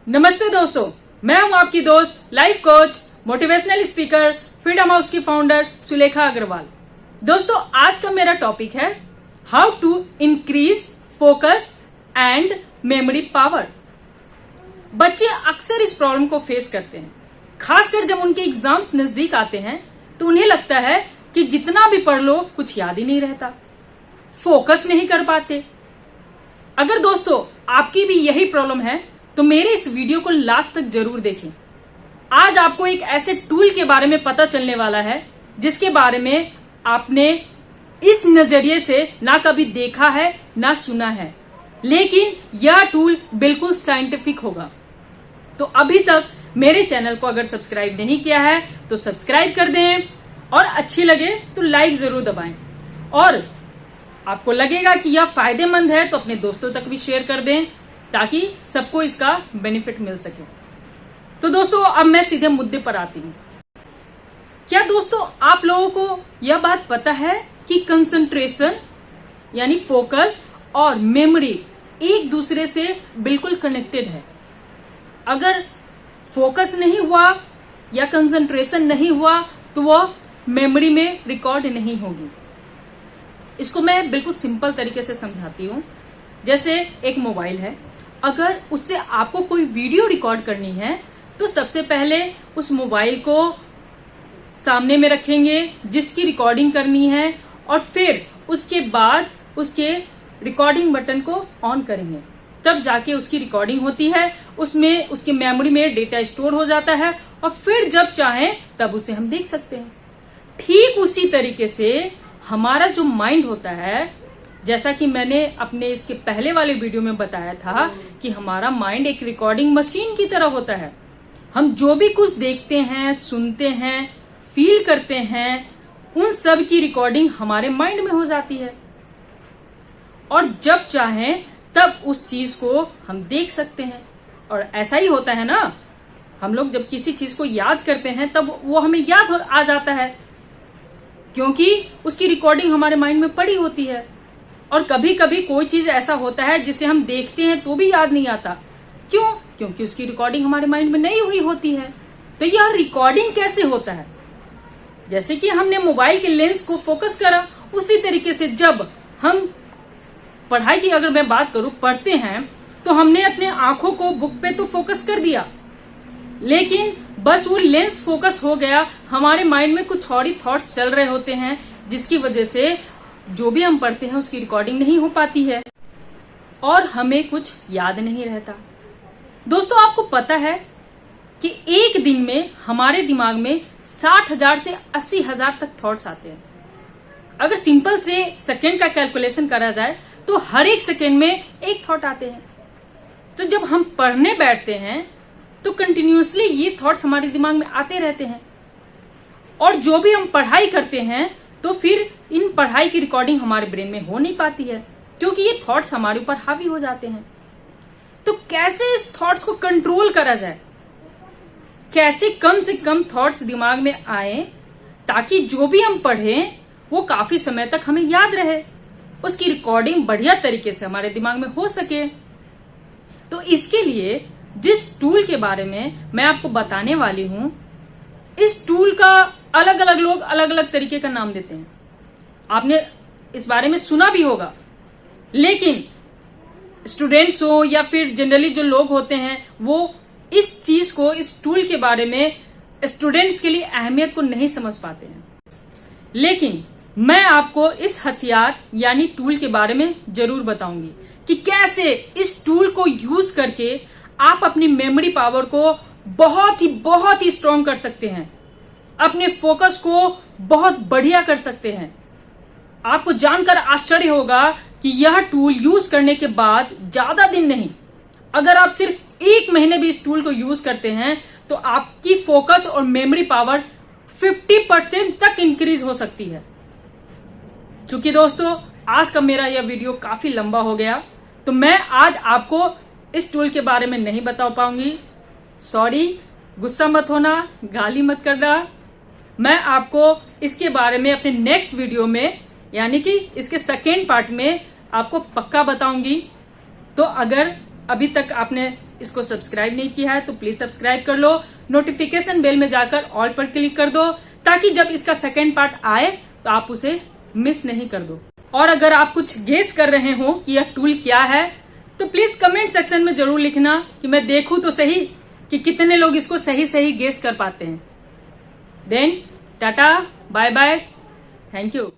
नमस्ते दोस्तों, मैं हूं आपकी दोस्त, life coach, motivational speaker, freedom house की फाउंडर सुलेखा अग्रवाल। दोस्तों, आज का मेरा टॉपिक है how to increase focus and memory power. बच्चे अक्सर इस प्रॉब्लम को फेस करते हैं, खासकर जब उनके एग्जाम्स नजदीक आते हैं तो उन्हें लगता है कि जितना भी पढ़ लो कुछ याद ही नहीं रहता, फोकस नहीं कर पाते। अगर दोस्तों आपकी भी यही प्रॉब्लम है तो मेरे इस वीडियो को लास्ट तक जरूर देखें। आज आपको एक ऐसे टूल के बारे में पता चलने वाला है जिसके बारे में आपने इस नजरिए से ना कभी देखा है ना सुना है, लेकिन यह टूल बिल्कुल साइंटिफिक होगा। तो अभी तक मेरे चैनल को अगर सब्सक्राइब नहीं किया है तो सब्सक्राइब कर दें और अच्छी लगे तो लाइक जरूर दबाएं, और आपको लगेगा कि यह फायदेमंद है तो अपने दोस्तों तक भी शेयर कर दें ताकि सबको इसका बेनिफिट मिल सके। तो दोस्तों, अब मैं सीधे मुद्दे पर आती हूँ। क्या दोस्तों आप लोगों को यह बात पता है कि कंसंट्रेशन यानी फोकस और मेमोरी एक दूसरे से बिल्कुल कनेक्टेड है। अगर फोकस नहीं हुआ या कंसंट्रेशन नहीं हुआ तो वह मेमोरी में रिकॉर्ड नहीं होगी। इसको मैं बिल्कुल सिंपल तरीके से समझाती हूँ। जैसे एक मोबाइल है, अगर उससे आपको कोई वीडियो रिकॉर्ड करनी है तो सबसे पहले उस मोबाइल को सामने में रखेंगे जिसकी रिकॉर्डिंग करनी है, और फिर उसके बाद उसके रिकॉर्डिंग बटन को ऑन करेंगे, तब जाके उसकी रिकॉर्डिंग होती है। उसमें उसकी मेमोरी में डेटा स्टोर हो जाता है और फिर जब चाहें तब उसे हम देख सकते हैं। ठीक उसी तरीके से हमारा जो माइंड होता है, जैसा कि मैंने अपने इसके पहले वाले वीडियो में बताया था कि हमारा माइंड एक रिकॉर्डिंग मशीन की तरह होता है। हम जो भी कुछ देखते हैं, सुनते हैं, फील करते हैं, उन सब की रिकॉर्डिंग हमारे माइंड में हो जाती है, और जब चाहें तब उस चीज को हम देख सकते हैं। और ऐसा ही होता है ना, हम लोग जब किसी चीज को याद करते हैं तब वो हमें याद आ जाता है, क्योंकि उसकी रिकॉर्डिंग हमारे माइंड में पड़ी होती है। और कभी कभी कोई चीज ऐसा होता है जिसे हम देखते हैं तो भी याद नहीं आता। क्यों? क्योंकि उसकी रिकॉर्डिंग हमारे माइंड में नहीं हुई होती है। तो यह रिकॉर्डिंग कैसे होता है? जैसे कि हमने मोबाइल के लेंस को फोकस करा, उसी तरीके से जब हम पढ़ाई की अगर मैं बात करूं, पढ़ते हैं तो हमने अपने आंखों को बुक पे तो फोकस कर दिया, लेकिन बस वो लेंस फोकस हो गया, हमारे माइंड में कुछ और ही थॉट्स चल रहे होते हैं, जिसकी वजह से जो भी हम पढ़ते हैं उसकी रिकॉर्डिंग नहीं हो पाती है और हमें कुछ याद नहीं रहता। दोस्तों, आपको पता है कि एक दिन में हमारे दिमाग में 60,000 से 80,000 तक थॉट्स आते हैं। अगर सिंपल से सेकंड का कैलकुलेशन करा जाए तो हर एक सेकंड में एक थॉट आते हैं। तो जब हम पढ़ने बैठते हैं तो कंटिन्यूअसली ये थॉट्स हमारे दिमाग में आते रहते हैं, और जो भी हम पढ़ाई करते हैं तो फिर इन पढ़ाई की रिकॉर्डिंग हमारे ब्रेन में हो नहीं पाती है, क्योंकि ये थॉट्स हमारे ऊपर हावी हो जाते हैं। तो कैसे इस थॉट्स को कंट्रोल करा जाए? कैसे कम से कम थॉट्स दिमाग में आए ताकि जो भी हम पढ़ें वो काफी समय तक हमें याद रहे, उसकी रिकॉर्डिंग बढ़िया तरीके से हमारे दिमाग में हो सके। तो इसके लिए जिस टूल के बारे में मैं आपको बताने वाली हूं, इस टूल का अलग अलग लोग अलग अलग तरीके का नाम देते हैं। आपने इस बारे में सुना भी होगा, लेकिन स्टूडेंट्स हो या फिर जनरली जो लोग होते हैं वो इस चीज को, इस टूल के बारे में स्टूडेंट्स के लिए अहमियत को नहीं समझ पाते हैं। लेकिन मैं आपको इस हथियार यानी टूल के बारे में जरूर बताऊंगी कि कैसे इस टूल को यूज करके आप अपनी मेमोरी पावर को बहुत ही स्ट्रॉन्ग कर सकते हैं, अपने फोकस को बहुत बढ़िया कर सकते हैं। आपको जानकर आश्चर्य होगा कि यह टूल यूज करने के बाद ज्यादा दिन नहीं, अगर आप सिर्फ 1 महीने भी इस टूल को यूज करते हैं तो आपकी फोकस और मेमोरी पावर 50% तक इंक्रीज हो सकती है। चूंकि दोस्तों आज का मेरा यह वीडियो काफी लंबा हो गया, तो मैं आज आपको इस टूल के बारे में नहीं बता पाऊंगी। सॉरी, गुस्सा मत होना, गाली मत करना। मैं आपको इसके बारे में अपने नेक्स्ट वीडियो में, यानी कि इसके सेकेंड पार्ट में आपको पक्का बताऊंगी। तो अगर अभी तक आपने इसको सब्सक्राइब नहीं किया है तो प्लीज सब्सक्राइब कर लो। नोटिफिकेशन बेल में जाकर ऑल पर क्लिक कर दो ताकि जब इसका सेकेंड पार्ट आए तो आप उसे मिस नहीं कर दो। और अगर आप कुछ गेस कर रहे हो कि यह टूल क्या है तो प्लीज कमेंट सेक्शन में जरूर लिखना कि मैं देखूं तो सही कि कितने लोग इसको सही सही गेस कर पाते हैं। Then tata, bye bye, thank you.